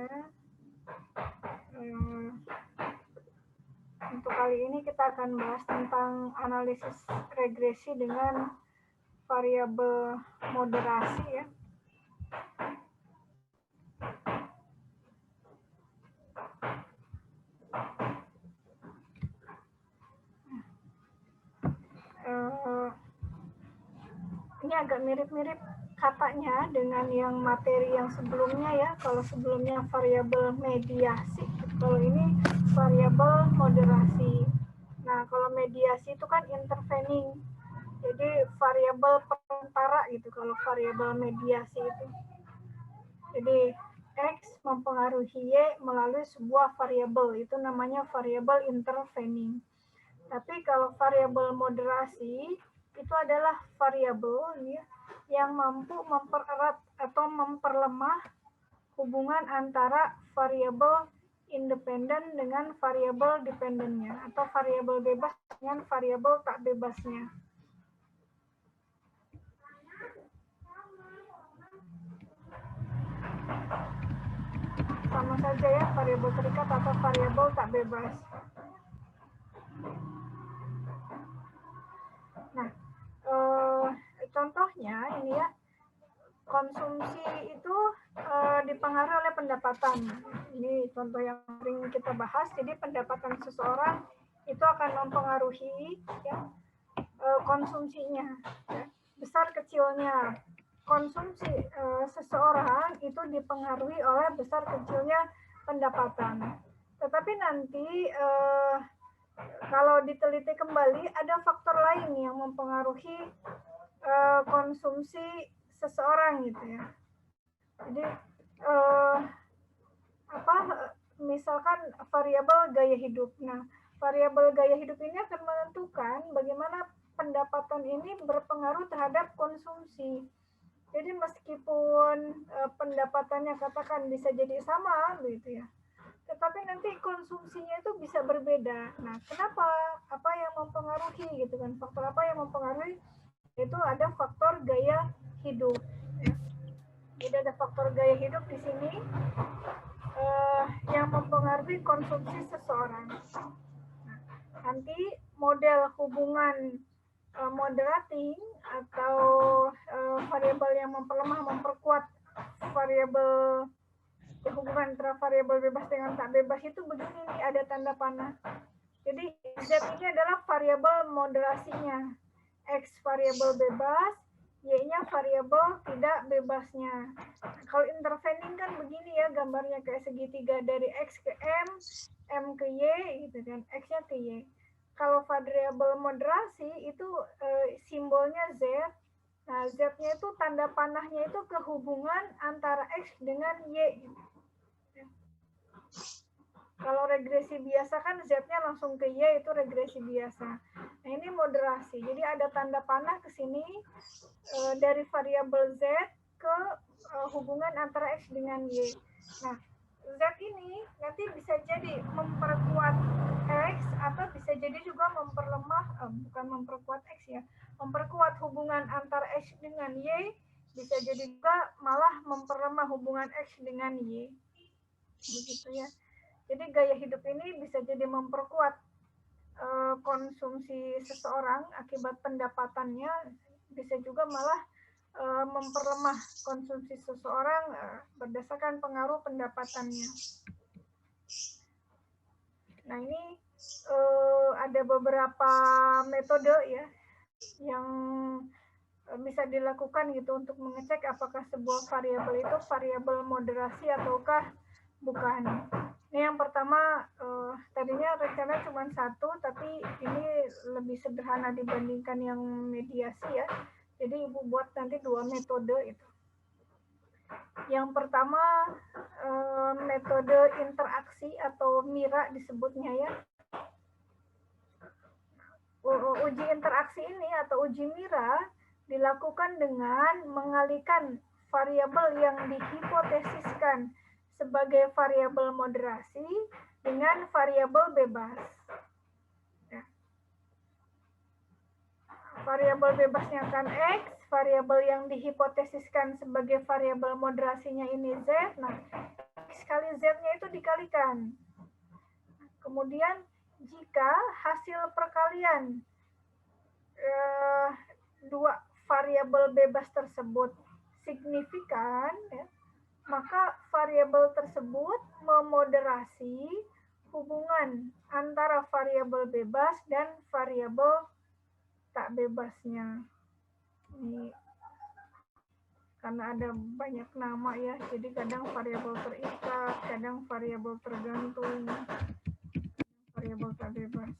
ya. Untuk kali ini kita akan bahas tentang analisis regresi dengan variabel moderasi ya. Ini agak mirip-mirip katanya dengan yang materi yang sebelumnya ya. Kalau sebelumnya variabel mediasi, kalau ini variabel moderasi. Nah, kalau mediasi itu kan intervening. Jadi variabel perantara gitu kalau variabel mediasi itu. Jadi X mempengaruhi Y melalui sebuah variabel, itu namanya variabel intervening. Tapi kalau variabel moderasi itu adalah variabel ya, yang mampu mempererat atau memperlemah hubungan antara variabel independen dengan variabel dependennya, atau variabel bebas dengan variabel tak bebasnya. Sama saja ya, variabel terikat atau variabel tak bebas. Nah, contohnya ini ya, konsumsi itu dipengaruhi oleh pendapatan. Ini contoh yang sering kita bahas. Jadi pendapatan seseorang itu akan mempengaruhi ya, konsumsinya. Ya. Besar kecilnya konsumsi seseorang itu dipengaruhi oleh besar kecilnya pendapatan. Tetapi nanti kalau diteliti kembali ada faktor lain yang mempengaruhi konsumsi seseorang gitu ya. Jadi misalkan variabel gaya hidup. Nah, variabel gaya hidup ini akan menentukan bagaimana pendapatan ini berpengaruh terhadap konsumsi. Jadi meskipun pendapatannya katakan bisa jadi sama gitu ya, tetapi nanti konsumsinya itu bisa berbeda. Nah, kenapa? Apa yang mempengaruhi gitu kan? Faktor apa yang mempengaruhi? Itu ada faktor gaya hidup. Ya. Jadi ada faktor gaya hidup di sini yang mempengaruhi konsumsi seseorang. Nah, nanti model hubungan moderating atau variabel yang memperlemah, memperkuat variabel hubungan antara variabel bebas dengan tak bebas itu begini nih, ada tanda panah. Jadi Z ini adalah variabel moderasinya. X variabel bebas, Y-nya variabel tidak bebasnya. Nah, kalau intervening kan begini ya gambarnya, kayak segitiga dari X ke M ke Y gitu kan, X-nya ke Y. Kalau variabel moderasi itu simbolnya Z. Nah, Z-nya itu tanda panahnya itu kehubungan antara X dengan Y. Kalau regresi biasa kan Z-nya langsung ke Y, itu regresi biasa. Nah, ini moderasi. Jadi ada tanda panah ke sini dari variabel Z ke hubungan antara X dengan Y. Nah, Z ini nanti bisa jadi memperkuat X atau bisa jadi juga memperlemah, bukan memperkuat X ya, memperkuat hubungan antara X dengan Y, bisa jadi juga malah memperlemah hubungan X dengan Y. Begitu ya. Jadi gaya hidup ini bisa jadi memperkuat konsumsi seseorang akibat pendapatannya, bisa juga malah memperlemah konsumsi seseorang berdasarkan pengaruh pendapatannya. Nah, ini ada beberapa metode ya yang bisa dilakukan gitu untuk mengecek apakah sebuah variabel itu variabel moderasi ataukah bukan. Ini yang pertama, tadinya rencana cuma satu, tapi ini lebih sederhana dibandingkan yang mediasi ya. Jadi Ibu buat nanti 2 metode itu. Yang pertama, metode interaksi atau MIRA disebutnya ya. Uji interaksi ini atau uji MIRA dilakukan dengan mengalihkan variabel yang dihipotesiskan sebagai variabel moderasi dengan variabel bebas. Ya. Variabel bebasnya kan X, variabel yang dihipotesiskan sebagai variabel moderasinya ini Z. Nah, X kali Z-nya itu dikalikan. Kemudian jika hasil perkalian dua variabel bebas tersebut signifikan, ya, maka variabel tersebut memoderasi hubungan antara variabel bebas dan variabel tak bebasnya. Ini karena ada banyak nama ya, jadi kadang variabel terikat, kadang variabel tergantung, variabel tak bebas.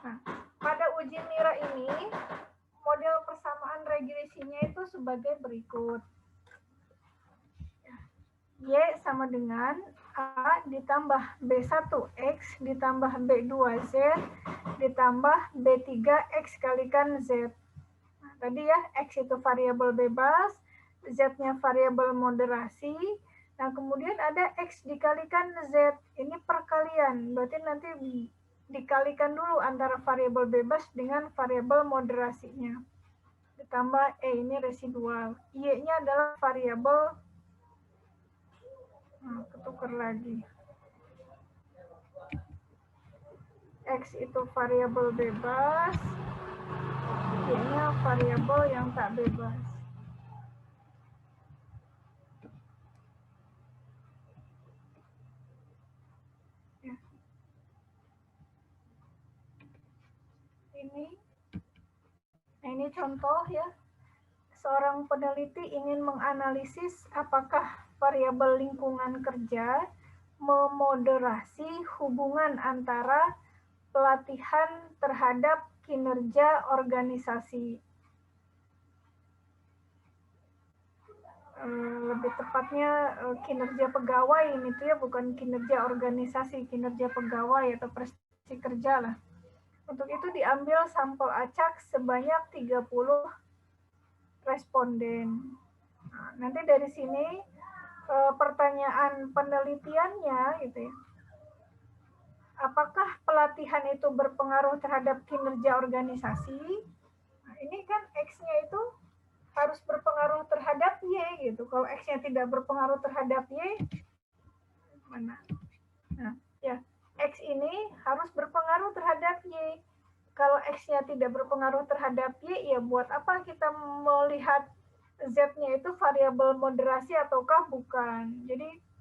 Nah, pada uji Mira ini, model persamaan regresinya itu sebagai berikut. Y sama dengan A ditambah B1X ditambah B2Z ditambah B3X kalikan Z. Nah, tadi ya, X itu variabel bebas, Z-nya variabel moderasi. Nah, kemudian ada X dikalikan Z. Ini perkalian, berarti nanti dikalikan dulu antara variabel bebas dengan variabel moderasinya. Ditambah ini residual. Y-nya adalah variabel. Nah, ketukar lagi. X itu variabel bebas, Y-nya variabel yang tak bebas. Ya. Ini contoh ya. Seorang peneliti ingin menganalisis apakah variabel lingkungan kerja memoderasi hubungan antara pelatihan terhadap kinerja organisasi. Lebih tepatnya kinerja pegawai ini tuh ya, bukan kinerja organisasi, kinerja pegawai atau prestasi kerja lah. Untuk itu diambil sampel acak sebanyak 30 responden. Nah, nanti dari sini pertanyaan penelitiannya gitu ya. Apakah pelatihan itu berpengaruh terhadap kinerja organisasi? Nah, ini kan X-nya itu harus berpengaruh terhadap Y gitu. Kalau X-nya tidak berpengaruh terhadap Y, mana? Nah, ya, X ini harus berpengaruh terhadap Y. Kalau X-nya tidak berpengaruh terhadap Y, ya buat apa kita melihat Z-nya itu variabel moderasi ataukah bukan. Jadi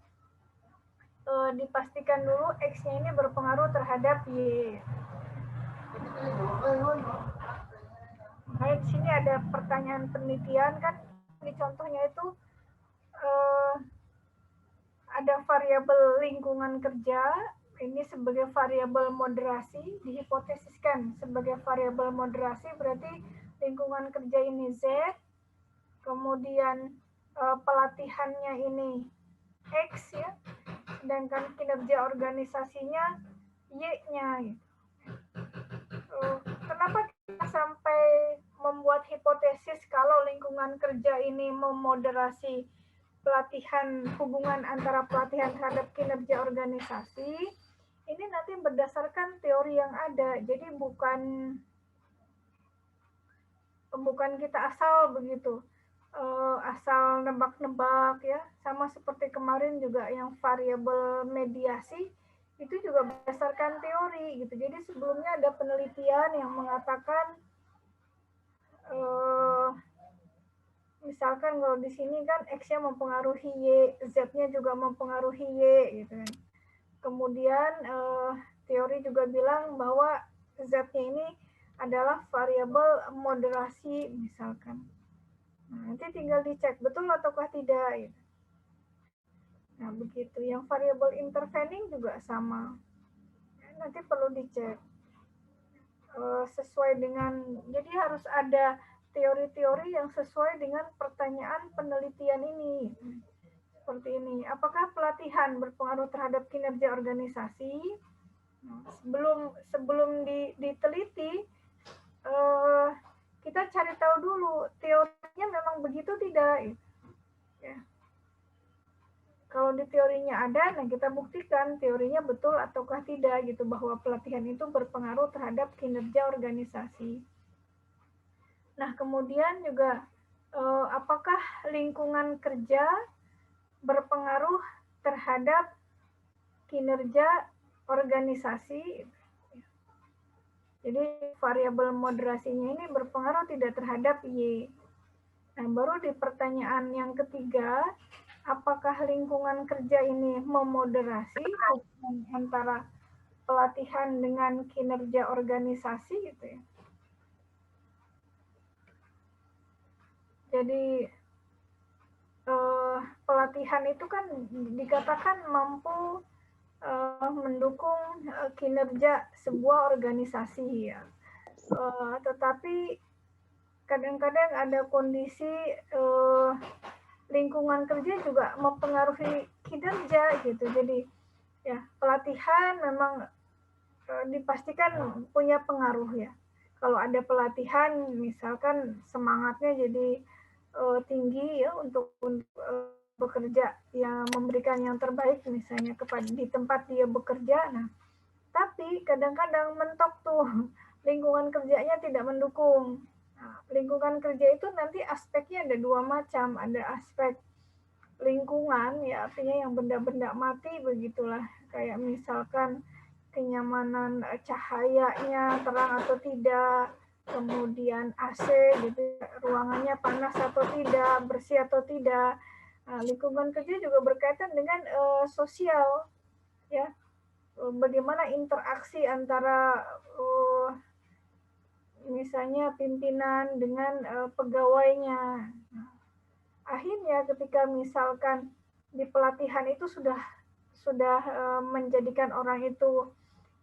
dipastikan dulu X-nya ini berpengaruh terhadap Y. Nah, di sini ada pertanyaan penelitian kan, di contohnya itu ada variabel lingkungan kerja, ini sebagai variabel moderasi, dihipotesiskan sebagai variabel moderasi, berarti lingkungan kerja ini Z, kemudian pelatihannya ini X ya, sedangkan kinerja organisasinya Y-nya gitu. Kenapa kita sampai membuat hipotesis kalau lingkungan kerja ini memoderasi pelatihan, hubungan antara pelatihan terhadap kinerja organisasi? Ini nanti berdasarkan teori yang ada, jadi bukan kita asal begitu, asal nebak-nebak ya. Sama seperti kemarin juga yang variabel mediasi, itu juga berdasarkan teori gitu. Jadi sebelumnya ada penelitian yang mengatakan misalkan kalau di sini kan X-nya mempengaruhi Y, Z-nya juga mempengaruhi Y gitu kan. Kemudian teori juga bilang bahwa Z-nya ini adalah variabel moderasi misalkan. Nah, nanti tinggal dicek betul ataukah tidak gitu. Nah, begitu. Yang variabel intervening juga sama. Nanti perlu dicek sesuai dengan, jadi harus ada teori-teori yang sesuai dengan pertanyaan penelitian ini. Seperti ini, apakah pelatihan berpengaruh terhadap kinerja organisasi? Sebelum diteliti, kita cari tahu dulu teorinya memang begitu tidak. Ya. Kalau di teorinya ada, nah kita buktikan teorinya betul ataukah tidak gitu, bahwa pelatihan itu berpengaruh terhadap kinerja organisasi. Nah, kemudian juga apakah lingkungan kerja berpengaruh terhadap kinerja organisasi? Jadi variabel moderasinya ini berpengaruh tidak terhadap Y. Nah, baru di pertanyaan yang ketiga, apakah lingkungan kerja ini memoderasi hubungan antara pelatihan dengan kinerja organisasi gitu ya. Jadi pelatihan itu kan dikatakan mampu mendukung kinerja sebuah organisasi ya. Tetapi kadang-kadang ada kondisi lingkungan kerja juga mempengaruhi kinerja gitu. Jadi ya pelatihan memang dipastikan punya pengaruh ya. Kalau ada pelatihan, misalkan semangatnya jadi tinggi ya untuk bekerja, yang memberikan yang terbaik misalnya kepada di tempat dia bekerja. Nah, tapi kadang-kadang mentok tuh lingkungan kerjanya tidak mendukung. Nah, lingkungan kerja itu nanti aspeknya ada dua macam, ada aspek lingkungan ya artinya yang benda-benda mati begitulah, kayak misalkan kenyamanan cahayanya terang atau tidak, kemudian AC gitu, ruangannya panas atau tidak, bersih atau tidak. Nah, lingkungan kerja juga berkaitan dengan sosial ya, bagaimana interaksi antara misalnya pimpinan dengan pegawainya. Akhirnya ketika misalkan di pelatihan itu sudah menjadikan orang itu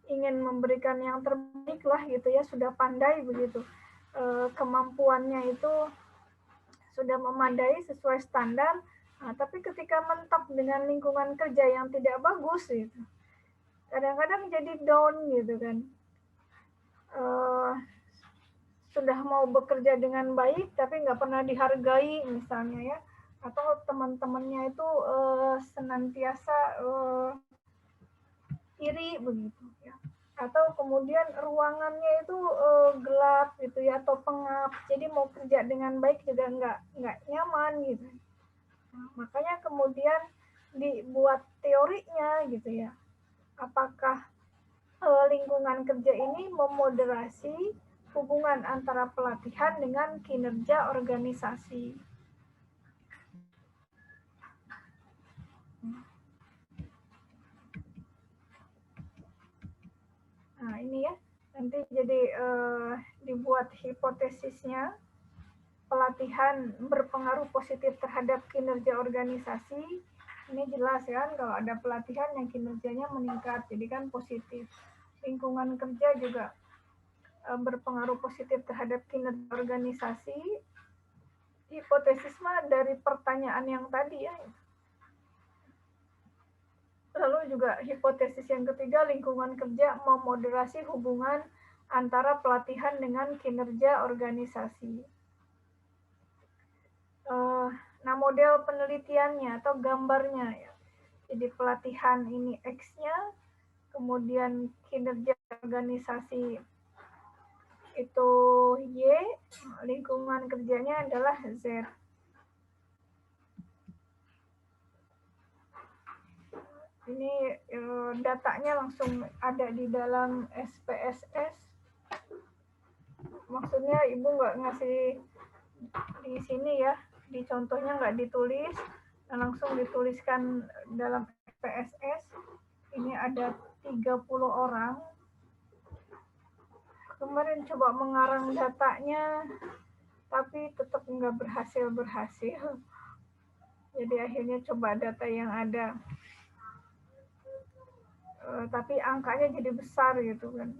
ingin memberikan yang terbaik lah gitu ya, sudah pandai begitu, kemampuannya itu sudah memadai sesuai standar. Nah, tapi ketika mentok dengan lingkungan kerja yang tidak bagus gitu, kadang-kadang jadi down gitu kan. Sudah mau bekerja dengan baik tapi nggak pernah dihargai misalnya ya, atau teman-temannya itu senantiasa iri begitu ya, atau kemudian ruangannya itu gelap gitu ya atau pengap, jadi mau kerja dengan baik juga nggak nyaman gitu. Nah, makanya kemudian dibuat teorinya gitu ya, apakah lingkungan kerja ini memoderasi hubungan antara pelatihan dengan kinerja organisasi. Nah, ini ya, nanti jadi dibuat hipotesisnya, pelatihan berpengaruh positif terhadap kinerja organisasi. Ini jelas kan, kalau ada pelatihan yang kinerjanya meningkat, jadi kan positif. Lingkungan kerja juga berpengaruh positif terhadap kinerja organisasi. Hipotesis mah dari pertanyaan yang tadi ya. Lalu juga hipotesis yang ketiga, lingkungan kerja memoderasi hubungan antara pelatihan dengan kinerja organisasi. Nah, model penelitiannya atau gambarnya ya. Jadi pelatihan ini X-nya, kemudian kinerja organisasi itu Y, lingkungan kerjanya adalah Z. Ini datanya langsung ada di dalam SPSS. Maksudnya Ibu nggak ngasih di sini ya, di contohnya nggak ditulis, langsung dituliskan dalam SPSS. Ini ada 30 orang. Kemarin coba mengarang datanya, tapi tetap nggak berhasil. Jadi akhirnya coba data yang ada. Tapi angkanya jadi besar gitu kan.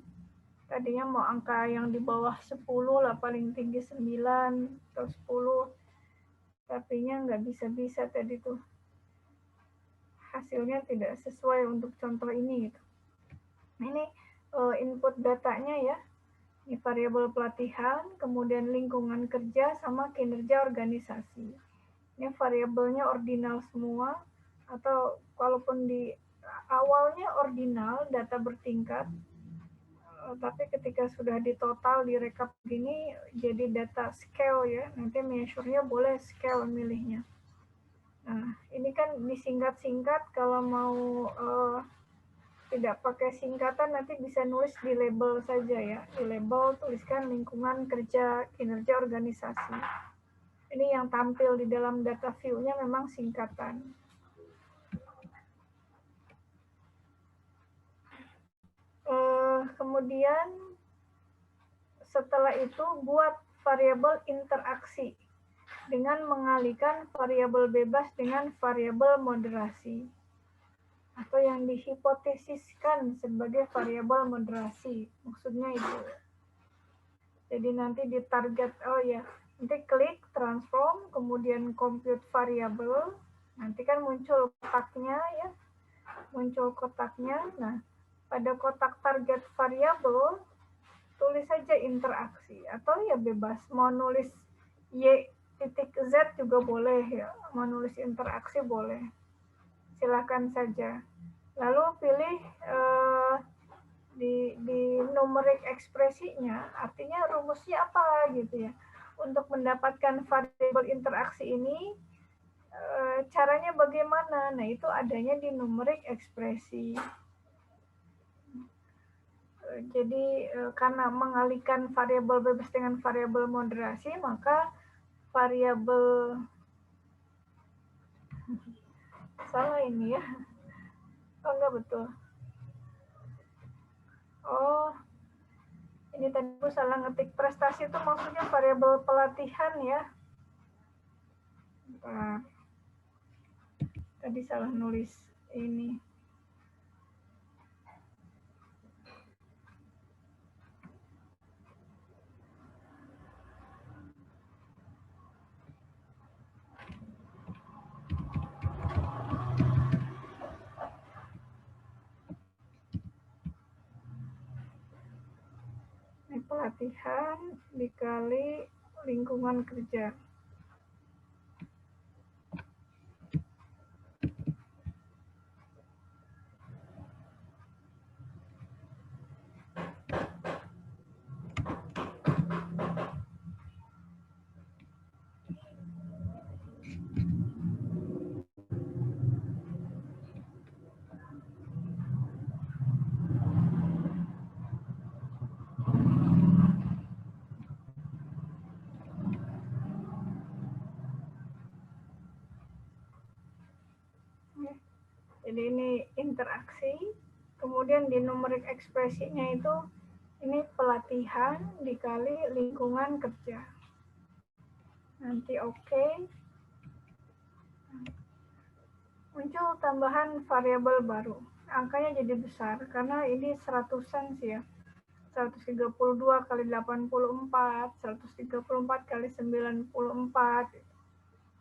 Tadinya mau angka yang di bawah 10 lah, paling tinggi 9 atau 10. Tapinya nggak bisa-bisa tadi tuh. Hasilnya tidak sesuai untuk contoh ini gitu. Ini input datanya ya. Ini variabel pelatihan, kemudian lingkungan kerja sama kinerja organisasi. Ini variabelnya ordinal semua, atau walaupun di awalnya ordinal, data bertingkat, Tapi ketika sudah ditotal, direkap gini, jadi data scale ya, nanti measure-nya boleh scale milihnya. Nah, ini kan disingkat-singkat, kalau mau tidak pakai singkatan nanti bisa nulis di label saja ya. Di label tuliskan lingkungan kerja, kinerja organisasi. Ini yang tampil di dalam data view-nya memang singkatan. Kemudian setelah itu buat variabel interaksi dengan mengalihkan variabel bebas dengan variabel moderasi atau yang dihipotesiskan sebagai variabel moderasi. Maksudnya itu. Jadi nanti di target, nanti klik transform, kemudian compute variable, nanti kan muncul kotaknya ya, Nah, pada kotak target variable tulis saja interaksi atau ya bebas mau nulis y titik z juga boleh ya, mau nulis interaksi boleh, silakan saja. Lalu pilih di numerik ekspresinya, artinya rumusnya apa gitu ya. Untuk mendapatkan variabel interaksi ini caranya bagaimana? Nah, itu adanya di numerik ekspresi. Jadi karena mengalihkan variabel bebas dengan variabel moderasi, maka variabel salah ini ya. Oh, enggak betul. Oh, ini tadi aku salah ngetik. Prestasi itu maksudnya variabel pelatihan ya. Bentar. Tadi salah nulis ini. Ini pelatihan dikali lingkungan kerja. Jadi ini interaksi, kemudian di numerik ekspresinya itu ini pelatihan dikali lingkungan kerja. Nanti oke. Muncul tambahan variabel baru. Angkanya jadi besar karena ini 100-an sih ya. 132 kali 84, 134 kali 94.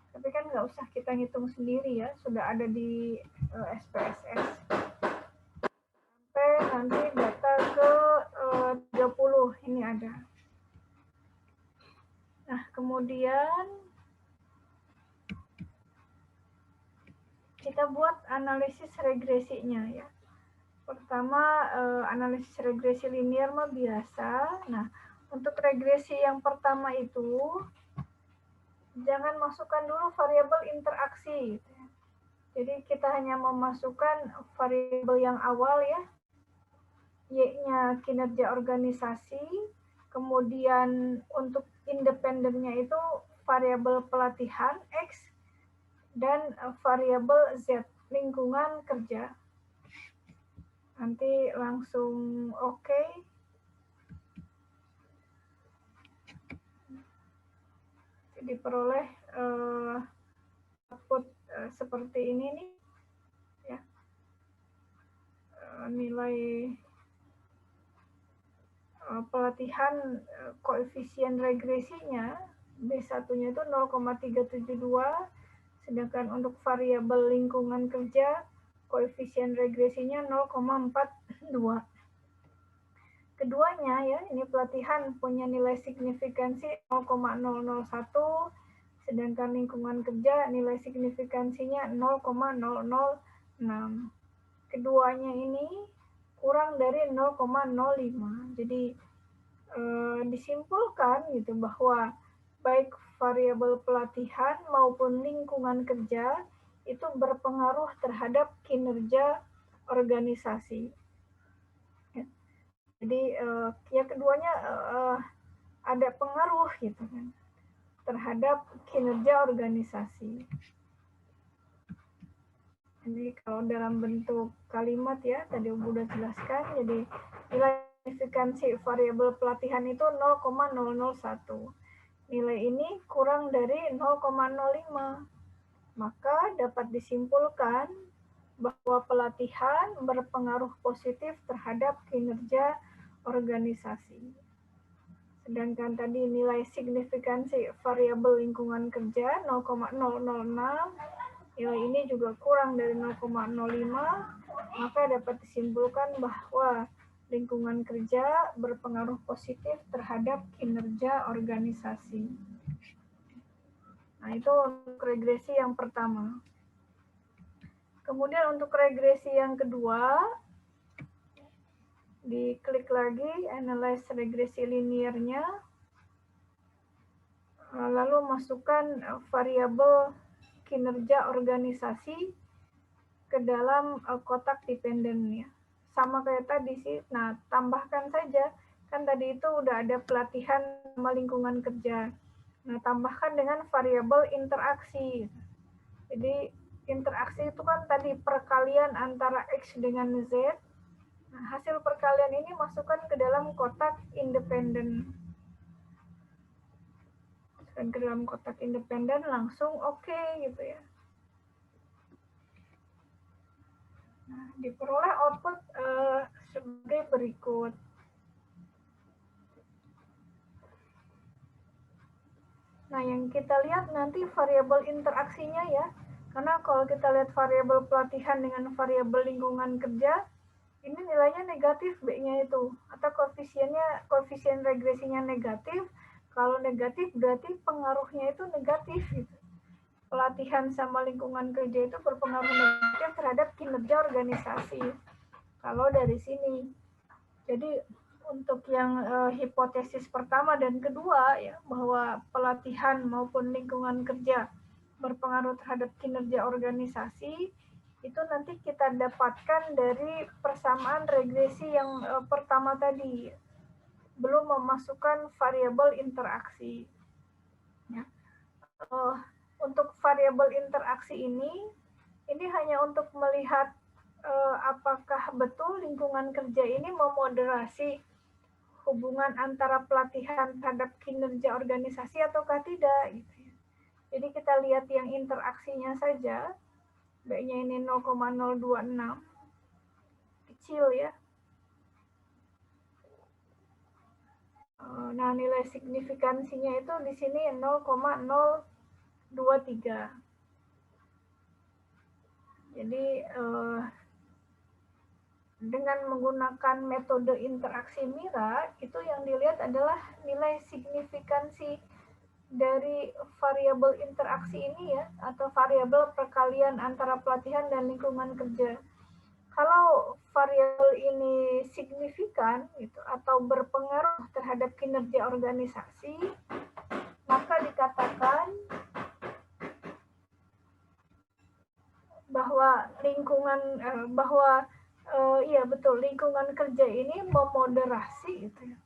Tapi kan nggak usah kita hitung sendiri ya, sudah ada di SPSS. Sampai nanti data ke 30 ini ada. Nah, kemudian kita buat analisis regresinya ya. Pertama, analisis regresi linear mah biasa. Nah, untuk regresi yang pertama itu jangan masukkan dulu variabel interaksi. Jadi kita hanya memasukkan variabel yang awal ya, Y-nya kinerja organisasi, kemudian untuk independennya itu variabel pelatihan X, dan variabel Z, lingkungan kerja. Nanti langsung oke. Diperoleh output seperti ini nih ya, nilai pelatihan koefisien regresinya B1-nya itu 0,372, sedangkan untuk variabel lingkungan kerja koefisien regresinya 0,42. Keduanya ya, ini pelatihan punya nilai signifikansi 0,001, sedangkan lingkungan kerja nilai signifikansinya 0,006. Keduanya ini kurang dari 0,05. Jadi disimpulkan gitu bahwa baik variabel pelatihan maupun lingkungan kerja itu berpengaruh terhadap kinerja organisasi. Jadi ya keduanya ada pengaruh gitu kan terhadap kinerja organisasi. Jadi kalau dalam bentuk kalimat ya tadi udah jelaskan, jadi nilai signifikansi variabel pelatihan itu 0,001. Nilai ini kurang dari 0,05. Maka dapat disimpulkan bahwa pelatihan berpengaruh positif terhadap kinerja organisasi. Sedangkan tadi nilai signifikansi variabel lingkungan kerja 0,006, nilai ini juga kurang dari 0,05, maka dapat disimpulkan bahwa lingkungan kerja berpengaruh positif terhadap kinerja organisasi. Nah, itu untuk regresi yang pertama. Kemudian untuk regresi yang kedua, diklik lagi, analyze regresi linearnya, lalu masukkan variabel kinerja organisasi ke dalam kotak dependennya. Sama kayak tadi sih, nah tambahkan saja, kan tadi itu udah ada pelatihan sama lingkungan kerja. Nah, tambahkan dengan variabel interaksi. Jadi, interaksi itu kan tadi perkalian antara X dengan Z. Nah, hasil perkalian ini masukkan ke dalam kotak independen. Dan ke dalam kotak independen langsung oke gitu ya. Nah, diperoleh output sebagai berikut. Nah, yang kita lihat nanti variabel interaksinya ya. Karena kalau kita lihat variabel pelatihan dengan variabel lingkungan kerja, ini nilainya negatif B-nya itu. Atau koefisien regresinya negatif. Kalau negatif berarti pengaruhnya itu negatif gitu. Pelatihan sama lingkungan kerja itu berpengaruh negatif terhadap kinerja organisasi. Kalau dari sini. Jadi untuk yang hipotesis pertama dan kedua ya bahwa pelatihan maupun lingkungan kerja berpengaruh terhadap kinerja organisasi itu nanti kita dapatkan dari persamaan regresi yang pertama tadi, belum memasukkan variabel interaksi. Ya. Untuk variabel interaksi ini hanya untuk melihat apakah betul lingkungan kerja ini memoderasi hubungan antara pelatihan terhadap kinerja organisasi ataukah tidak. Gitu ya. Jadi kita lihat yang interaksinya saja, B-nya ini 0,026, kecil ya. Nah, nilai signifikansinya itu di sini 0,023. Jadi dengan menggunakan metode interaksi Mira, itu yang dilihat adalah nilai signifikansi dari variabel interaksi ini ya, atau variabel perkalian antara pelatihan dan lingkungan kerja. Kalau variabel ini signifikan gitu, atau berpengaruh terhadap kinerja organisasi, maka dikatakan bahwa iya betul, lingkungan kerja ini memoderasi gitu ya.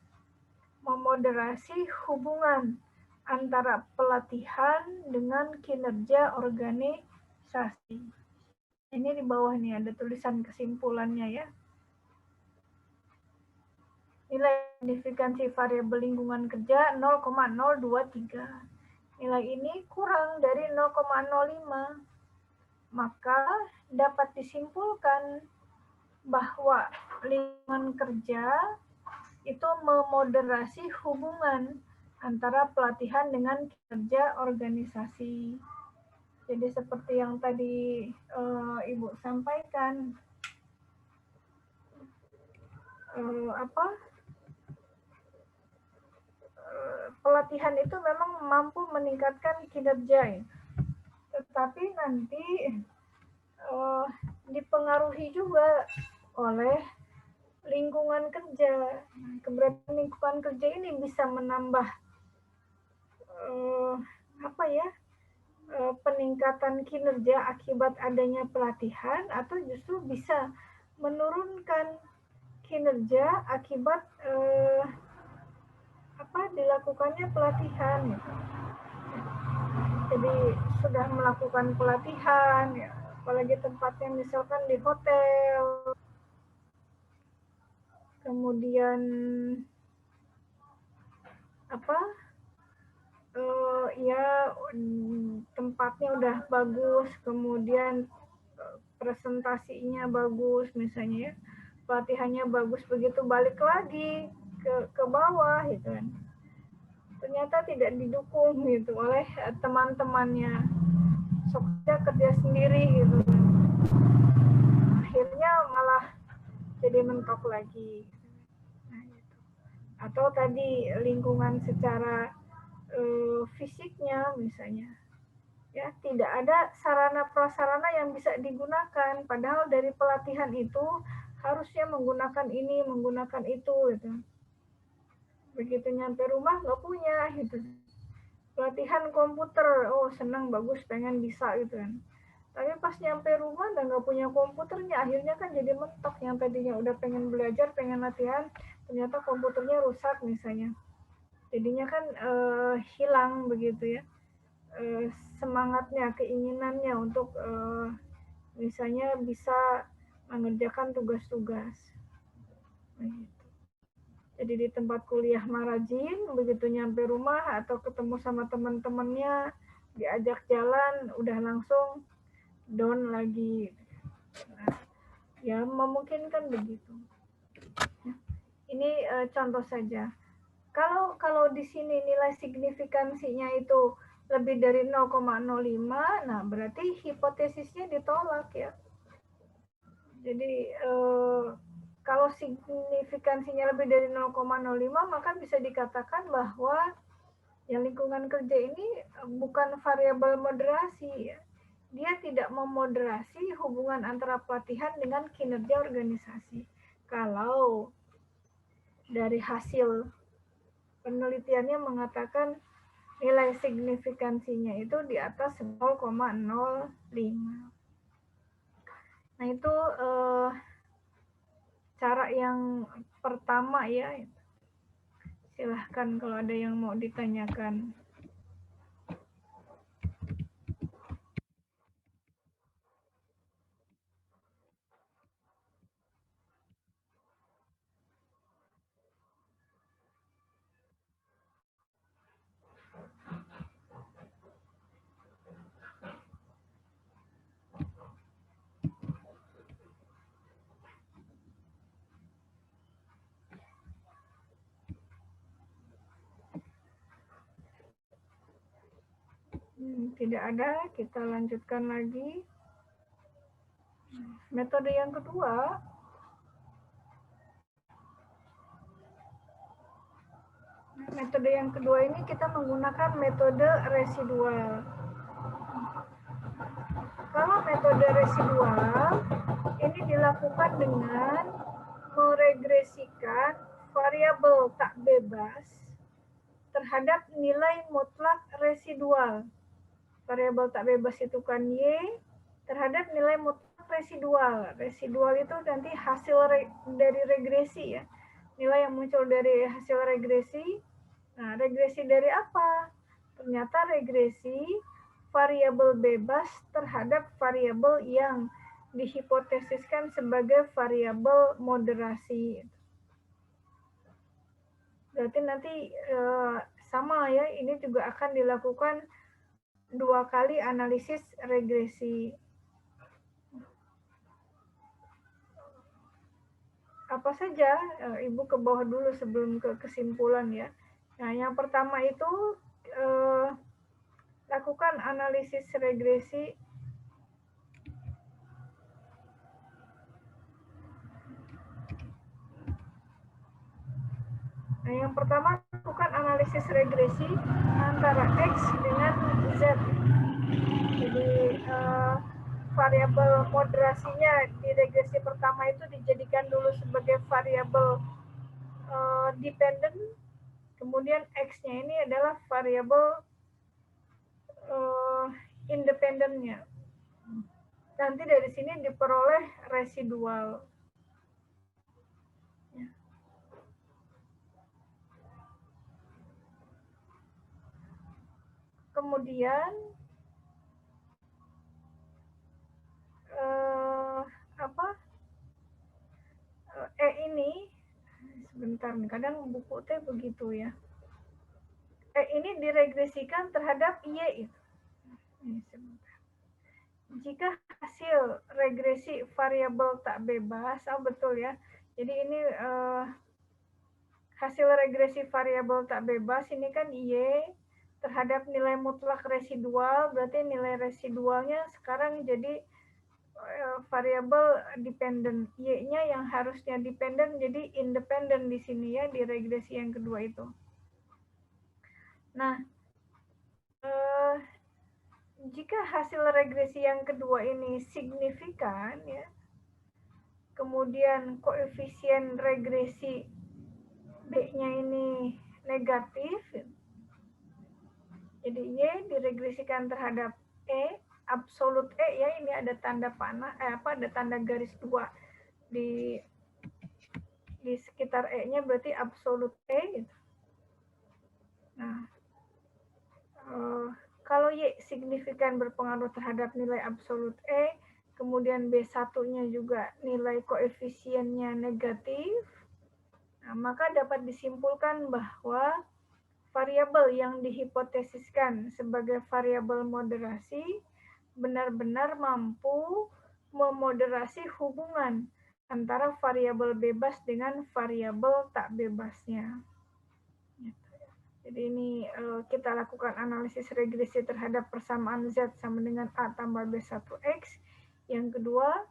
Memoderasi hubungan antara pelatihan dengan kinerja organisasi. Ini di bawah nih ada tulisan kesimpulannya ya. Nilai signifikansi variabel lingkungan kerja 0,023. Nilai ini kurang dari 0,05. Maka dapat disimpulkan bahwa lingkungan kerja itu memoderasi hubungan antara pelatihan dengan kinerja organisasi. Jadi seperti yang tadi Ibu sampaikan, pelatihan itu memang mampu meningkatkan kinerja, tetapi nanti dipengaruhi juga oleh lingkungan kerja. Keberadaan lingkungan kerja ini bisa menambah apa ya, peningkatan kinerja akibat adanya pelatihan, atau justru bisa menurunkan kinerja akibat dilakukannya pelatihan. Jadi sudah melakukan pelatihan, ya, apalagi tempatnya misalkan di hotel, kemudian ya tempatnya udah bagus, kemudian presentasinya bagus misalnya ya, pelatihannya bagus, begitu balik lagi ke bawah gitu kan, ternyata tidak didukung gitu oleh teman-temannya, sok kerja sendiri gitu, akhirnya malah jadi mentok lagi. Nah, gitu. Atau tadi lingkungan secara fisiknya misalnya, ya tidak ada sarana prasarana yang bisa digunakan, padahal dari pelatihan itu harusnya menggunakan ini, menggunakan itu gitu. Begitu nyampe rumah nggak punya gitu. Pelatihan komputer, oh senang, bagus, pengen bisa gitu kan. Tapi pas nyampe rumah dan nggak punya komputernya, akhirnya kan jadi mentok. Yang tadinya udah pengen belajar, pengen latihan, ternyata komputernya rusak misalnya. Jadinya kan hilang begitu ya, semangatnya, keinginannya untuk misalnya bisa mengerjakan tugas-tugas. Jadi di tempat kuliah marajin, begitu nyampe rumah atau ketemu sama teman-temannya, diajak jalan, udah langsung down lagi. Nah, ya memungkinkan begitu. Ini contoh saja. Kalau di sini nilai signifikansinya itu lebih dari 0,05, nah berarti hipotesisnya ditolak ya. Jadi kalau signifikansinya lebih dari 0,05, maka bisa dikatakan bahwa yang lingkungan kerja ini bukan variabel moderasi ya. Dia tidak memoderasi hubungan antara pelatihan dengan kinerja organisasi. Kalau dari hasil penelitiannya mengatakan nilai signifikansinya itu di atas 0,05. Nah itu cara yang pertama ya. Silahkan kalau ada yang mau ditanyakan. Tidak ada, kita lanjutkan lagi. Metode yang kedua, ini kita menggunakan metode residual. Kalau metode residual ini dilakukan dengan meregresikan variabel tak bebas terhadap nilai mutlak residual. Variabel tak bebas itu kan Y, terhadap nilai mutlak residual. Residual itu nanti hasil dari regresi ya. Nilai yang muncul dari hasil regresi. Nah, regresi dari apa? Ternyata regresi variabel bebas terhadap variabel yang dihipotesiskan sebagai variabel moderasi. Berarti nanti sama ya, ini juga akan dilakukan 2 kali analisis regresi. Apa saja? Ibu ke bawah dulu sebelum ke kesimpulan ya. Nah, yang pertama itu lakukan analisis regresi. Nah, yang pertama lakukan analisis regresi antara X dengan Z. Jadi variabel moderasinya di regresi pertama itu dijadikan dulu sebagai variabel dependent, kemudian X-nya ini adalah variabel independennya. Nanti dari sini diperoleh residual. Kemudian ini sebentar nih, kadang buku teh begitu ya. Ini diregresikan terhadap Y itu. Jika hasil regresi variabel tak bebas, betul ya. Jadi ini hasil regresi variabel tak bebas ini kan Y terhadap nilai mutlak residual, berarti nilai residualnya sekarang jadi variabel dependent. Y-nya yang harusnya dependent jadi independent di sini ya, di regresi yang kedua itu. Nah, jika hasil regresi yang kedua ini signifikan ya, kemudian koefisien regresi B-nya ini negatif, jadi Y diregresikan terhadap E, absolut E ya, ini ada tanda panah, ada tanda garis 2 di sekitar E-nya, berarti absolut E gitu. Nah, kalau Y signifikan berpengaruh terhadap nilai absolut E, kemudian B1-nya juga nilai koefisiennya negatif, nah, maka dapat disimpulkan bahwa variabel yang dihipotesiskan sebagai variabel moderasi benar-benar mampu memoderasi hubungan antara variabel bebas dengan variabel tak bebasnya. Jadi ini kita lakukan analisis regresi terhadap persamaan Z sama dengan A tambah B1X. Yang kedua,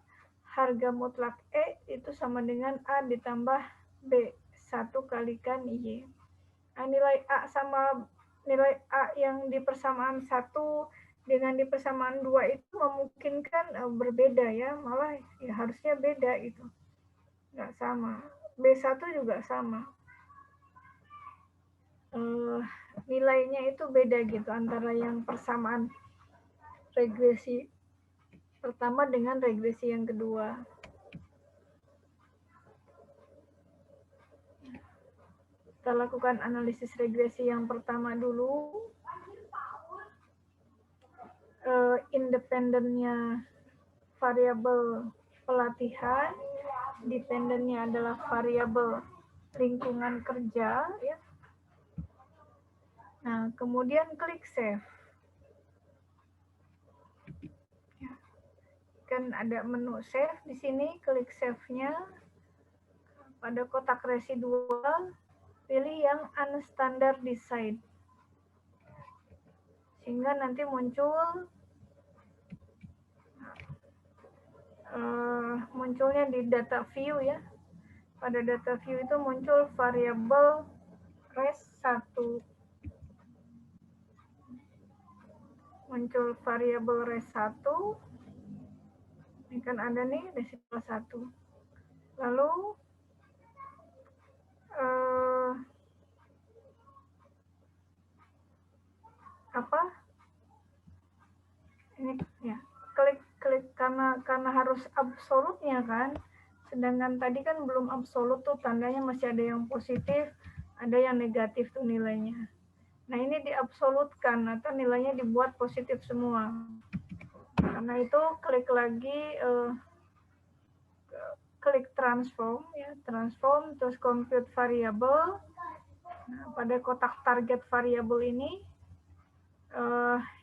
harga mutlak E itu sama dengan A ditambah B1 kalikan Y. Nah, nilai A sama nilai A yang di persamaan 1 dengan di persamaan 2 itu memungkinkan berbeda ya, malah ya harusnya beda itu. Nggak sama. B1 juga sama. Nilainya itu beda gitu antara yang persamaan regresi pertama dengan regresi yang kedua. Kita lakukan analisis regresi yang pertama dulu. Independennya variabel pelatihan, dependennya adalah variabel lingkungan kerja. Ya. Nah, kemudian klik save. Ya. Kan ada menu save di sini, klik save-nya. Pada kotak residual, pilih yang unstandardized. Sehingga nanti muncul munculnya di data view ya. Pada data view itu muncul variabel res1. Muncul variabel res1. Ini kan ada nih residual 1. Lalu ini ya, klik karena harus absolutnya kan, sedangkan tadi kan belum absolut tuh, tandanya masih ada yang positif, ada yang negatif tuh nilainya. Nah, ini diabsolutkan atau nilainya dibuat positif semua. Karena itu klik lagi, klik transform ya, transform terus compute variable. Nah, pada kotak target variable ini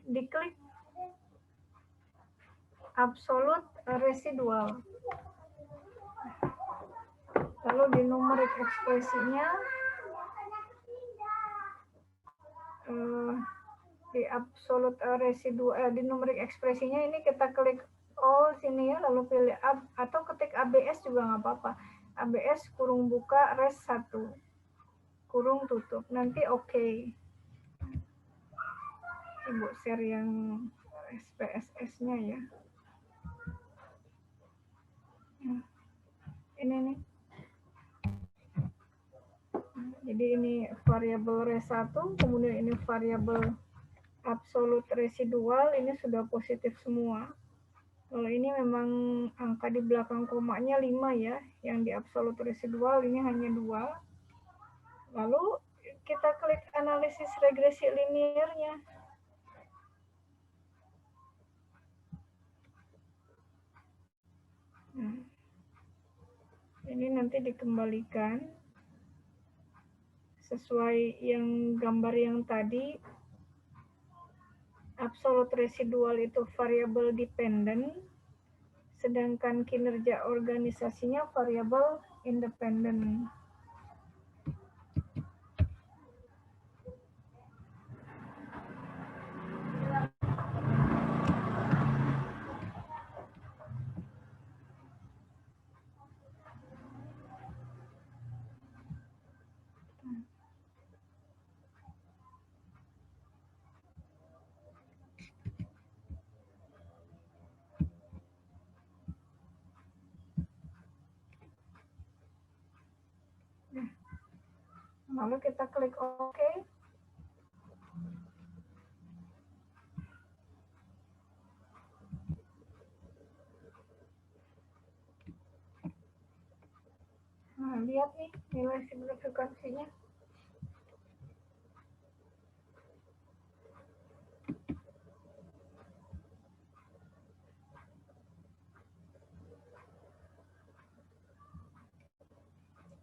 diklik absolute residual. Lalu di numerik ekspresinya di absolute residual, di numerik ekspresinya ini kita klik all sini ya, lalu pilih atau ketik ABS juga nggak apa-apa. ABS kurung buka res1 kurung tutup, nanti oke. Ibu share yang SPSS-nya ya. Ini nih. Jadi ini variabel res1, kemudian ini variabel absolut residual, ini sudah positif semua. Kalau ini memang angka di belakang komanya 5 ya, yang di absolut residual ini hanya 2. Lalu kita klik analisis regresi linearnya. Nah, ini nanti dikembalikan sesuai yang gambar yang tadi. Absolut residual itu variabel dependent, sedangkan kinerja organisasinya variabel independent. Lalu kita klik OK. Nah, lihat nih nilai signifikansinya.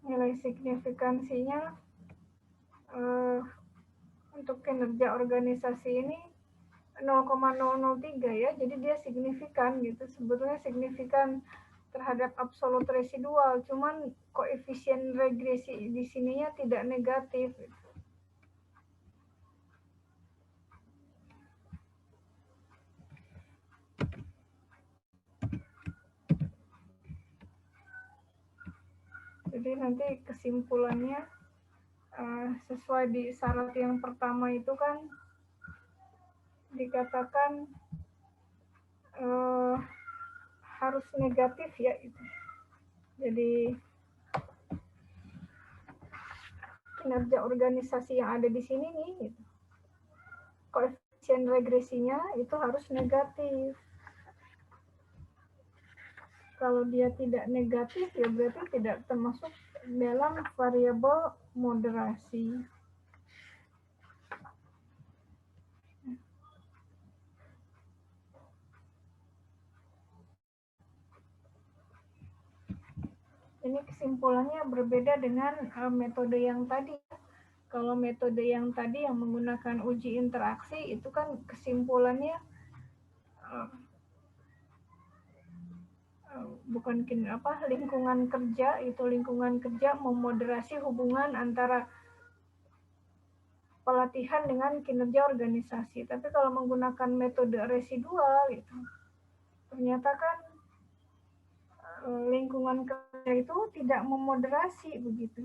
Nilai signifikansinya untuk kinerja organisasi ini 0,003 ya, jadi dia signifikan gitu. Sebetulnya signifikan terhadap absolut residual, cuman koefisien regresi di sininya tidak negatif. Jadi nanti kesimpulannya sesuai di syarat yang pertama itu kan dikatakan harus negatif ya itu. Jadi kinerja organisasi yang ada di sini nih, gitu. Koefisien regresinya itu harus negatif. Kalau dia tidak negatif ya berarti tidak termasuk dalam variabel moderasi. Ini kesimpulannya berbeda dengan metode yang tadi. Kalau metode yang tadi yang menggunakan uji interaksi itu kan kesimpulannya bukan lingkungan kerja memoderasi hubungan antara pelatihan dengan kinerja organisasi. Tapi kalau menggunakan metode residual itu ternyata kan lingkungan kerja itu tidak memoderasi begitu.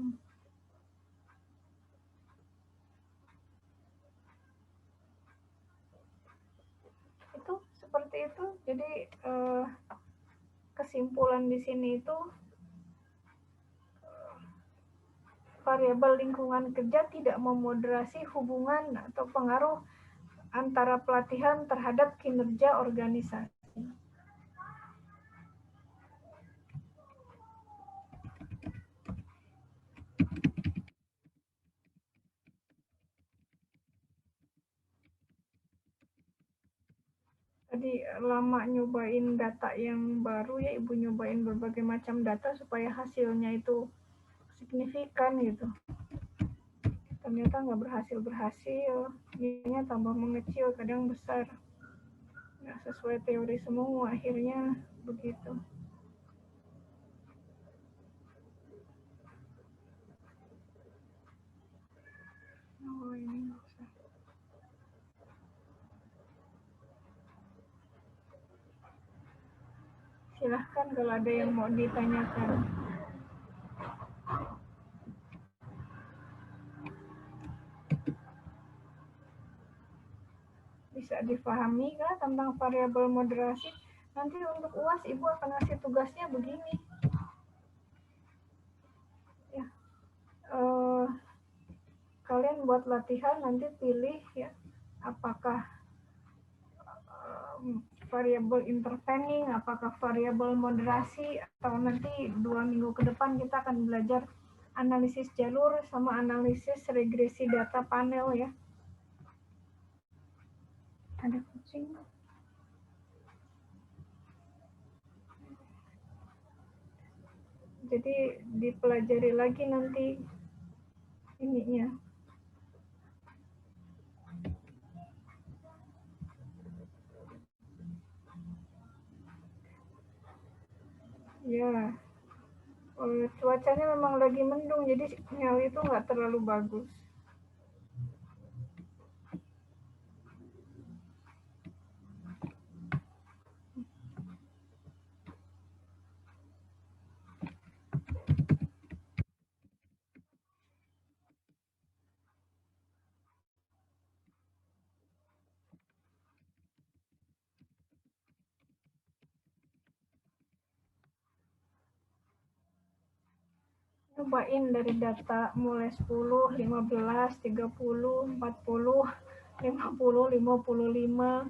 Itu seperti itu. Jadi kesimpulan di sini itu variabel lingkungan kerja tidak memoderasi hubungan atau pengaruh antara pelatihan terhadap kinerja organisasi. Tadi lama nyobain data yang baru ya, Ibu nyobain berbagai macam data supaya hasilnya itu signifikan gitu. Ternyata nggak berhasil, nilainya tambah mengecil, kadang besar. Nggak sesuai teori semua, akhirnya begitu. Oh, ini bisa. Silahkan kalau ada yang mau ditanyakan. Bisa difahami kah tentang variabel moderasi? Nanti untuk UAS Ibu akan ngasih tugasnya begini. Ya, kalian buat latihan nanti pilih ya apakah variabel intervening, apakah variabel moderasi, atau nanti 2 minggu ke depan kita akan belajar analisis jalur sama analisis regresi data panel ya. Ada kucing. Jadi dipelajari lagi nanti ininya. Ya, cuacanya memang lagi mendung, jadi sinyal itu nggak terlalu bagus. Cobain dari data mulai 10, 15, 30, 40, 50, 55,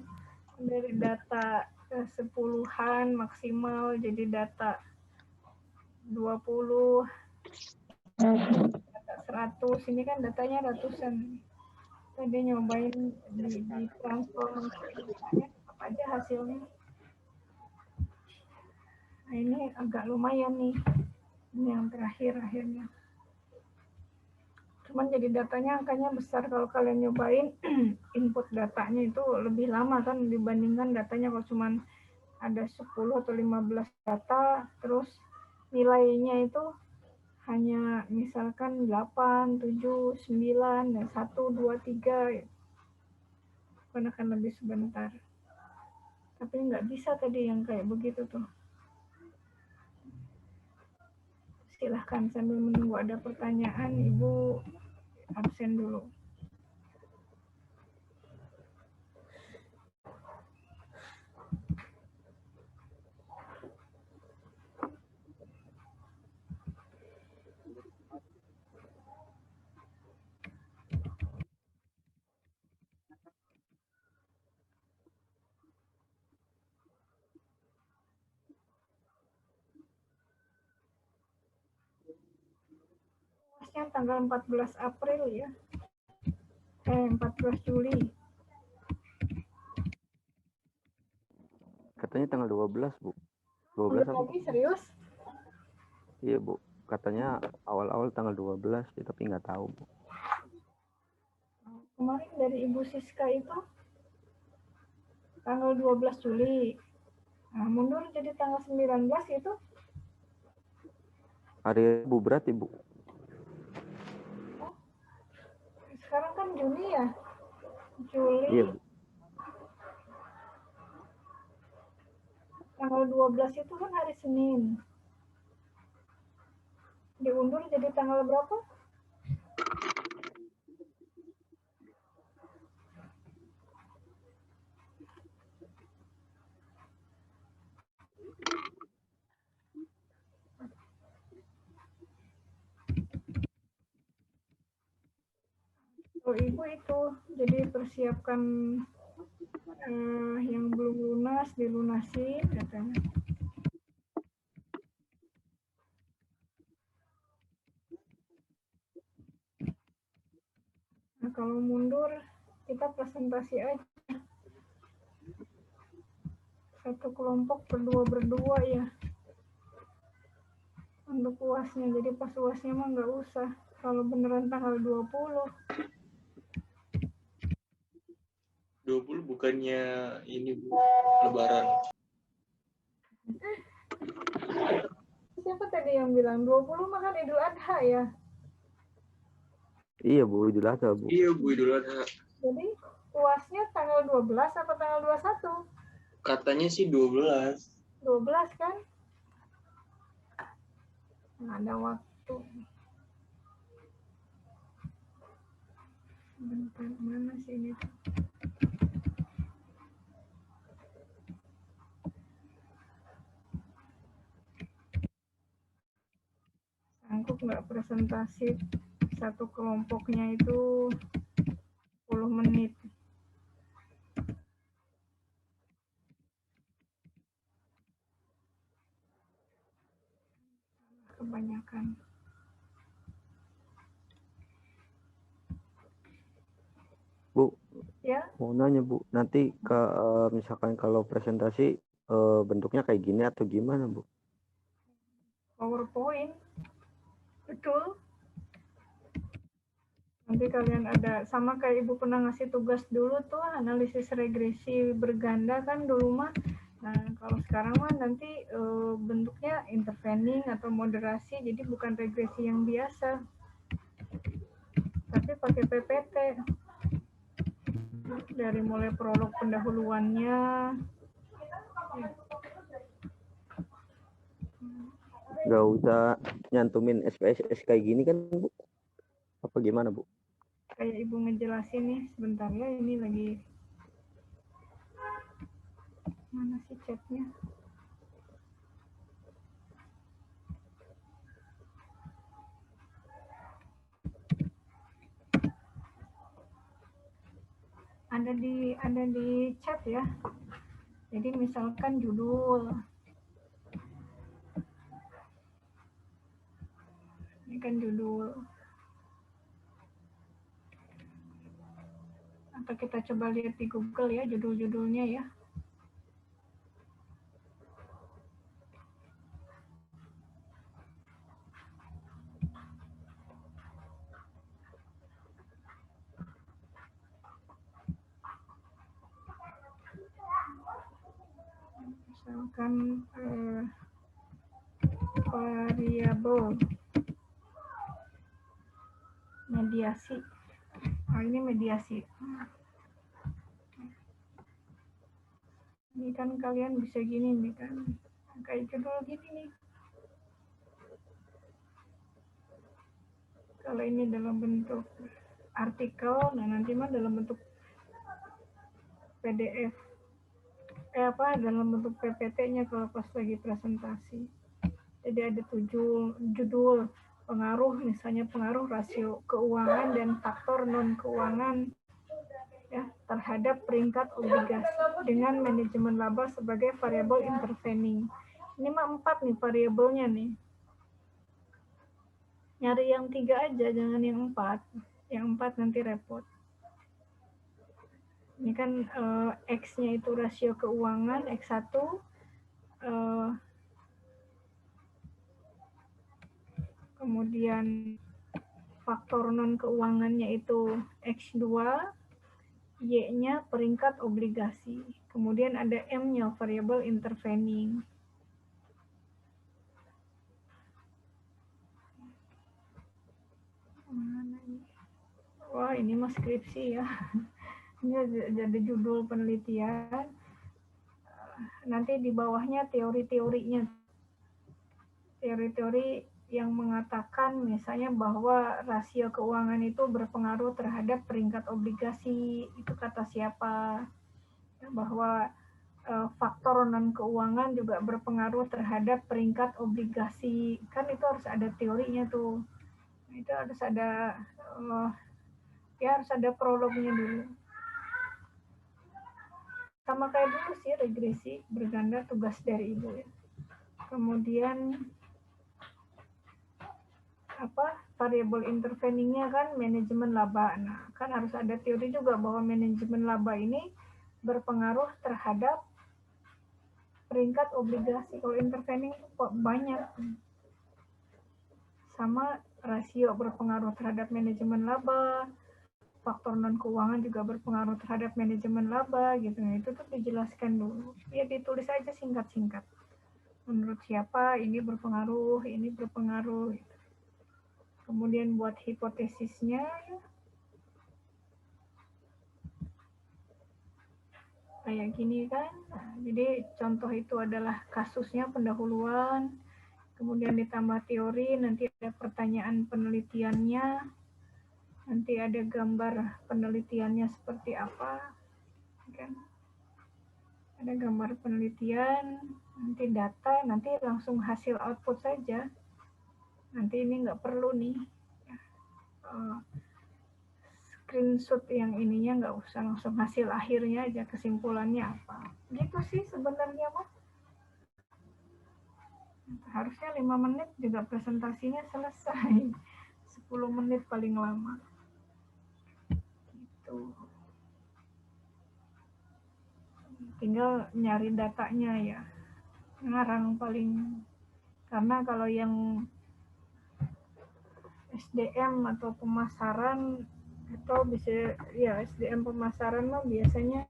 dari data sepuluhan maksimal jadi data 20, data 100, ini kan datanya ratusan. Tadi nyobain di transform apa aja hasilnya. Nah ini agak lumayan nih, ini yang terakhir akhirnya. Cuman jadi datanya angkanya besar kalau kalian nyobain input datanya itu lebih lama kan dibandingkan datanya kalau cuman ada 10 atau 15 data terus nilainya itu hanya misalkan 8, 7, 9, dan 1, 2, 3 kan akan lebih sebentar. Tapi nggak bisa tadi yang kayak begitu tuh. Silahkan sambil menunggu ada pertanyaan, Ibu absen dulu. Masnya tanggal 14 April ya. 14 Juli. Katanya tanggal 12, Bu. 12 lagi, serius? Iya, Bu. Katanya awal-awal tanggal 12, ya, tapi nggak tahu, Bu. Kemarin dari Ibu Siska itu tanggal 12 Juli. Nah, mundur jadi tanggal 19 itu. Hari Bu berarti, Bu. Oh, sekarang kan Juni ya? Juli. Iya, Bu. Tanggal 12 itu kan hari Senin. Diundur jadi tanggal berapa? Oh, Ibu itu jadi persiapkan yang belum lunas dilunasi katanya. Nah, kalau mundur kita presentasi aja. Satu kelompok berdua ya. Untuk UASnya, jadi pas UASnya mah nggak usah. Kalau beneran tanggal 20. 20 bukannya ini Bu, Lebaran. Siapa tadi yang bilang 20 mah kan Idul Adha ya? Iya, Bu. Idul Adha, Bu. Iya, Bu, Idul Adha. Jadi UASnya tanggal 12 apa tanggal 21? Katanya sih 12. 12 kan? Nggak ada waktu. Bentar, mana sih ini tuh? nggak presentasi satu kelompoknya itu 10 menit. Kebanyakan. Bu, Ya, mau nanya Bu, nanti misalkan kalau presentasi bentuknya kayak gini atau gimana Bu? PowerPoint. Betul. Nanti kalian ada, sama kayak Ibu pernah ngasih tugas dulu tuh, analisis regresi berganda kan dulu mah. Nah, kalau sekarang mah nanti bentuknya intervening atau moderasi, jadi bukan regresi yang biasa. Tapi pakai PPT. Dari mulai prolog pendahuluannya. Nggak usah nyantumin SPSS kayak gini kan Bu? Apa gimana Bu? Kayak Ibu ngejelasin nih, sebentar ya, ini lagi mana sih chatnya? Ada di chat ya. Jadi misalkan judul. Ini kan judul. Atau kita coba lihat di Google ya judul-judulnya ya. Misalkan variabel mediasi. Ini mediasi. Ini kan kalian bisa gini nih kan. Kayak judul gini nih. Kalau ini dalam bentuk artikel, nah nanti mah dalam bentuk PDF. Dalam bentuk PPT-nya kalau pas lagi presentasi. Jadi ada 7 judul pengaruh, misalnya pengaruh rasio keuangan dan faktor non keuangan ya terhadap peringkat obligasi dengan manajemen laba sebagai variabel intervening. Ini mah 4 nih variabelnya nih. Nyari yang 3 aja, jangan yang 4. Yang 4 nanti repot. Ini kan X-nya itu rasio keuangan, X1 kemudian faktor non keuangannya itu X2, Y-nya peringkat obligasi. Kemudian ada M-nya variabel intervening. Wah, ini mah skripsi ya. Ini jadi judul penelitian. Nanti di bawahnya teori-teorinya. Teori-teori yang mengatakan misalnya bahwa rasio keuangan itu berpengaruh terhadap peringkat obligasi. Itu kata siapa? Bahwa faktor non keuangan juga berpengaruh terhadap peringkat obligasi. Kan itu harus ada teorinya tuh. Itu harus ada harus ada prolognya dulu. Sama kayak dulu sih regresi berganda tugas dari Ibu ya. Kemudian variabel interveningnya kan manajemen laba. Nah, kan harus ada teori juga bahwa manajemen laba ini berpengaruh terhadap peringkat obligasi. Kalau intervening kok banyak. Sama rasio berpengaruh terhadap manajemen laba, faktor non keuangan juga berpengaruh terhadap manajemen laba gitu. Nah, itu tuh dijelaskan dulu. Ya ditulis aja singkat-singkat. Menurut siapa ini berpengaruh, ini berpengaruh. Gitu. Kemudian buat hipotesisnya kayak gini kan. Nah, jadi contoh itu adalah kasusnya pendahuluan, kemudian ditambah teori, nanti ada pertanyaan penelitiannya, nanti ada gambar penelitiannya seperti apa, kan? Ada gambar penelitian, nanti data, nanti langsung hasil output saja. Nanti ini nggak perlu nih screenshot yang ininya, nggak usah, langsung hasil akhirnya aja, kesimpulannya apa. Gitu sih sebenarnya mah. Harusnya 5 menit juga presentasinya selesai. 10 menit paling lama. Gitu. Tinggal nyari datanya ya. Ngarang paling, karena kalau yang SDM atau pemasaran atau bisa ya SDM pemasaran mah biasanya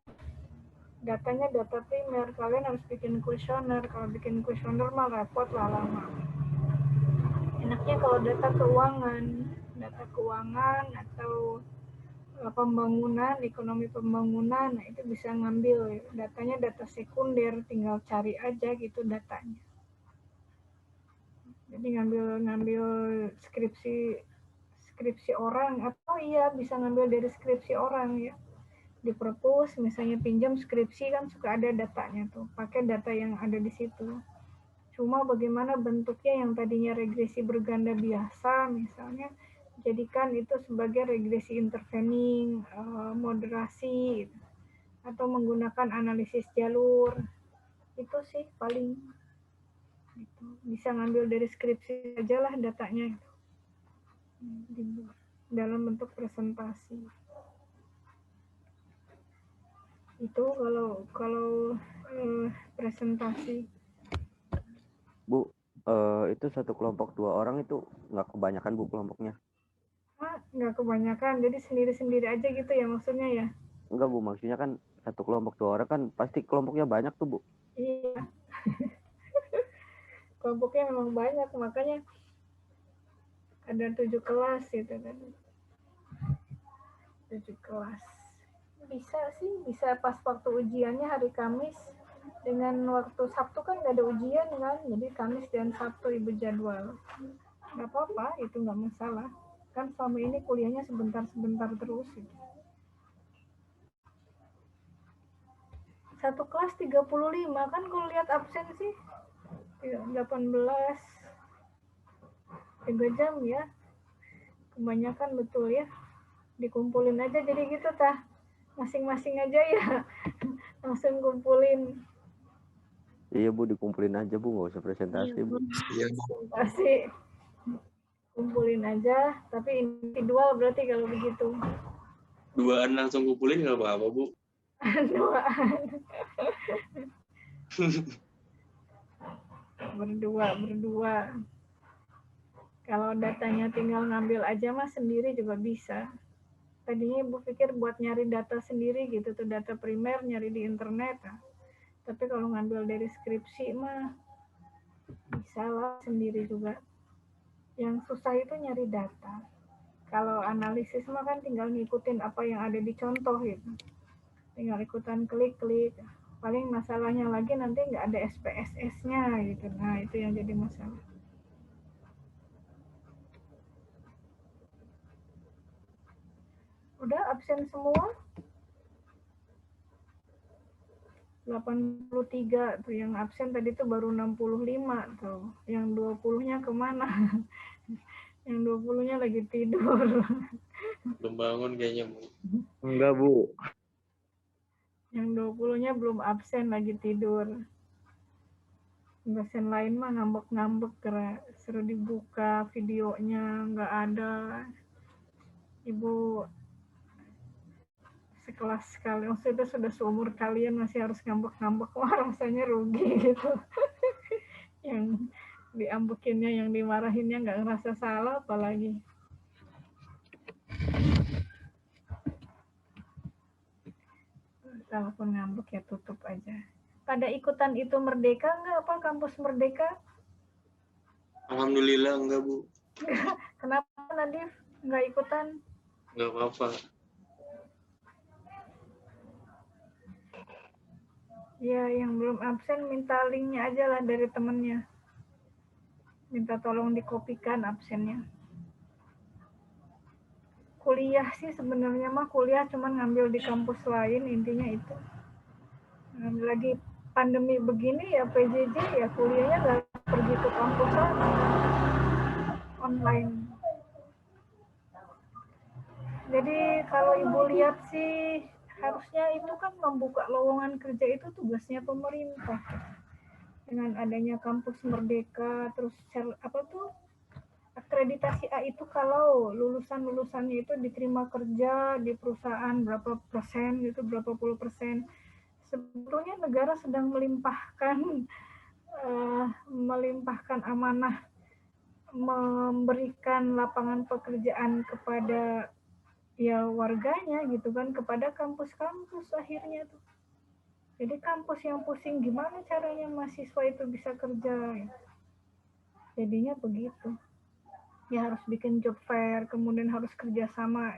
datanya data primer, kalian harus bikin kuesioner. Kalau bikin kuesioner mah repot lah, lama. Enaknya kalau data keuangan atau pembangunan, ekonomi pembangunan, nah itu bisa ngambil datanya, data sekunder, tinggal cari aja gitu datanya. Jadi ngambil skripsi orang, atau iya bisa ngambil dari skripsi orang ya. Di perpus misalnya pinjam skripsi kan suka ada datanya tuh, pakai data yang ada di situ. Cuma bagaimana bentuknya, yang tadinya regresi berganda biasa misalnya, jadikan itu sebagai regresi intervening, moderasi, atau menggunakan analisis jalur. Itu sih paling gitu. Bisa ngambil dari skripsi aja lah datanya dalam bentuk presentasi. Itu kalau presentasi. Bu, itu satu kelompok 2 orang itu nggak kebanyakan Bu kelompoknya? Nggak kebanyakan, jadi sendiri-sendiri aja gitu ya maksudnya ya? Enggak Bu, maksudnya kan satu kelompok 2 orang kan pasti kelompoknya banyak tuh Bu. Iya. Kelompoknya memang banyak, makanya ada 7 kelas gitu kan. 7 kelas. Bisa pas waktu ujiannya hari Kamis, dengan waktu Sabtu kan nggak ada ujian kan, jadi Kamis dan Sabtu Ibu jadwal. Nggak apa-apa, itu nggak masalah. Kan selama ini kuliahnya sebentar-sebentar terus. Gitu. Satu kelas 35, kan kalau lihat absen sih 18, 3 jam ya. Kebanyakan betul ya. Dikumpulin aja jadi gitu tah. Masing-masing aja ya. Langsung kumpulin. Iya Bu, dikumpulin aja Bu, nggak usah presentasi Bu. Iya. Presentasi. Kumpulin aja, tapi individual berarti kalau begitu. Duaan langsung kumpulin nggak apa-apa Bu. Berdua. Kalau datanya tinggal ngambil aja mah sendiri juga bisa. Tadinya Ibu pikir buat nyari data sendiri gitu tuh, data primer nyari di internet. Tapi kalau ngambil dari skripsi mah bisa lah sendiri juga. Yang susah itu nyari data. Kalau analisis mah kan tinggal ngikutin apa yang ada di contoh gitu. Tinggal ikutan klik-klik. Paling masalahnya lagi nanti nggak ada SPSS-nya gitu. Nah itu yang jadi masalah. Udah absen semua? 83 tuh yang absen tadi tuh baru 65 tuh. Yang 20-nya kemana? Yang 20-nya lagi tidur. Belum bangun kayaknya Bu. Enggak Bu. Yang 20-nya belum absen, lagi tidur. Dosen lain mah ngambek-ngambek, suruh dibuka videonya, nggak ada. Ibu sekelas sekali, maksudnya sudah seumur kalian masih harus ngambek-ngambek, wah rasanya rugi gitu. Yang diambekinnya, yang dimarahinnya nggak ngerasa salah, apalagi. Kalaupun ngambek ya tutup aja. Pada ikutan itu Merdeka nggak, apa kampus Merdeka? Alhamdulillah enggak Bu. Kenapa Nadif nggak ikutan? Nggak apa-apa. Ya, yang belum absen minta linknya aja lah dari temennya. Minta tolong dikopikan absennya. Kuliah sih sebenarnya mah kuliah cuman ngambil di kampus lain, intinya itu. Lagi pandemi begini ya PJJ ya kuliahnya nggak pergi ke kampus lagi. online. Jadi kalau Ibu lihat sih harusnya itu kan membuka lowongan kerja itu tugasnya pemerintah. Dengan adanya kampus Merdeka, terus akreditasi A itu kalau lulusannya itu diterima kerja di perusahaan berapa persen gitu, berapa puluh persen. Sebetulnya negara sedang melimpahkan amanah memberikan lapangan pekerjaan kepada ya warganya gitu kan, kepada kampus-kampus akhirnya tuh. Jadi kampus yang pusing gimana caranya mahasiswa itu bisa kerja. Jadinya begitu. Ya harus bikin job fair, kemudian harus kerjasama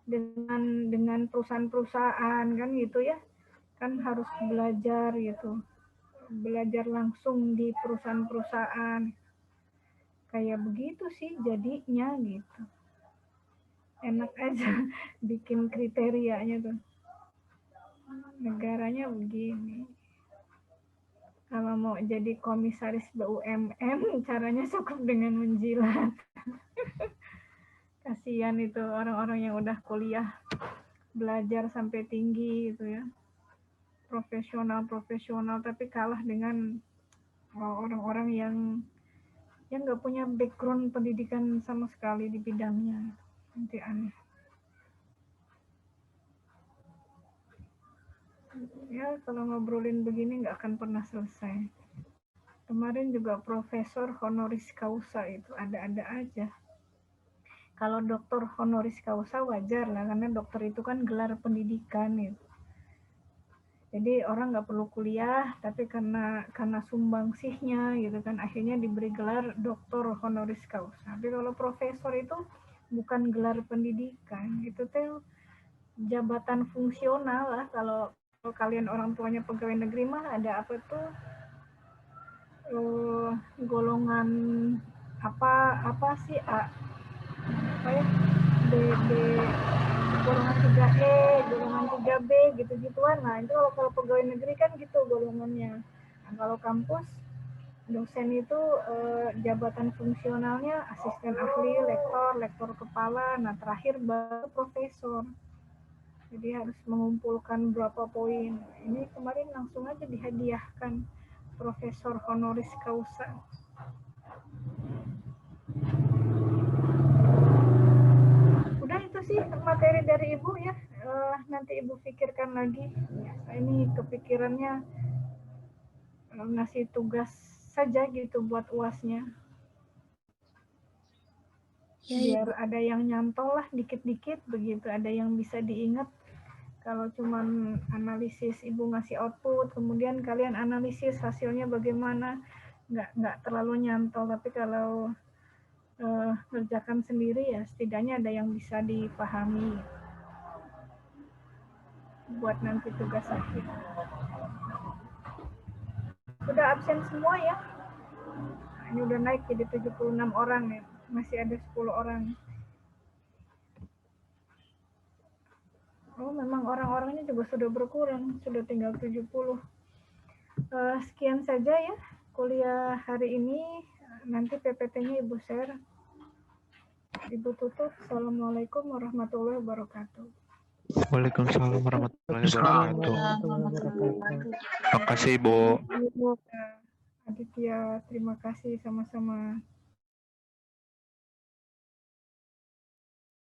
dengan perusahaan-perusahaan kan gitu ya. Kan harus belajar gitu. Belajar langsung di perusahaan-perusahaan. Kayak begitu sih jadinya gitu. Enak aja bikin kriterianya tuh. Negaranya begini. Kalau mau jadi komisaris BUMN, caranya cukup dengan menjilat. Kasihan itu orang-orang yang udah kuliah, belajar sampai tinggi gitu ya. Profesional, tapi kalah dengan orang-orang yang nggak punya background pendidikan sama sekali di bidangnya. Nanti aneh. Ya, kalau ngobrolin begini nggak akan pernah selesai. Kemarin juga profesor honoris causa itu ada-ada aja. Kalau dokter honoris causa wajar lah, karena dokter itu kan gelar pendidikan gitu. Jadi orang nggak perlu kuliah, tapi karena sumbangsihnya gitu kan, akhirnya diberi gelar dokter honoris causa. Tapi kalau profesor itu bukan gelar pendidikan, itu tuh jabatan fungsional lah. Kalau kalian orang tuanya pegawai negeri mah ada apa tuh golongan apa sih apa ya golongan 3E, golongan 3B gitu-gituan. Nah itu kalau pegawai negeri kan gitu golongannya. Nah, kalau kampus dosen itu jabatan fungsionalnya asisten ahli, lektor kepala, nah terakhir baru profesor. Jadi harus mengumpulkan berapa poin. Ini kemarin langsung aja dihadiahkan profesor honoris causa. Udah itu sih materi dari Ibu ya. Nanti Ibu pikirkan lagi. Ini kepikirannya ngasih tugas saja gitu buat UASnya. Ya, biar ada yang nyantol lah dikit-dikit begitu, ada yang bisa diingat. Kalau cuman analisis Ibu ngasih output, kemudian kalian analisis hasilnya bagaimana, nggak terlalu nyantol. Tapi kalau ngerjakan sendiri ya setidaknya ada yang bisa dipahami buat nanti tugas akhir. Udah absen semua ya? Nah, ini udah naik jadi 76 orang ya, masih ada 10 orang. Oh, memang orang-orangnya juga sudah berkurang, sudah tinggal 70. Sekian saja ya kuliah hari ini. Nanti PPT-nya Ibu share. Ibu tutup. Assalamualaikum warahmatullahi wabarakatuh. Waalaikumsalam warahmatullahi wabarakatuh. Terima kasih, Ibu. Aditya, terima kasih sama-sama.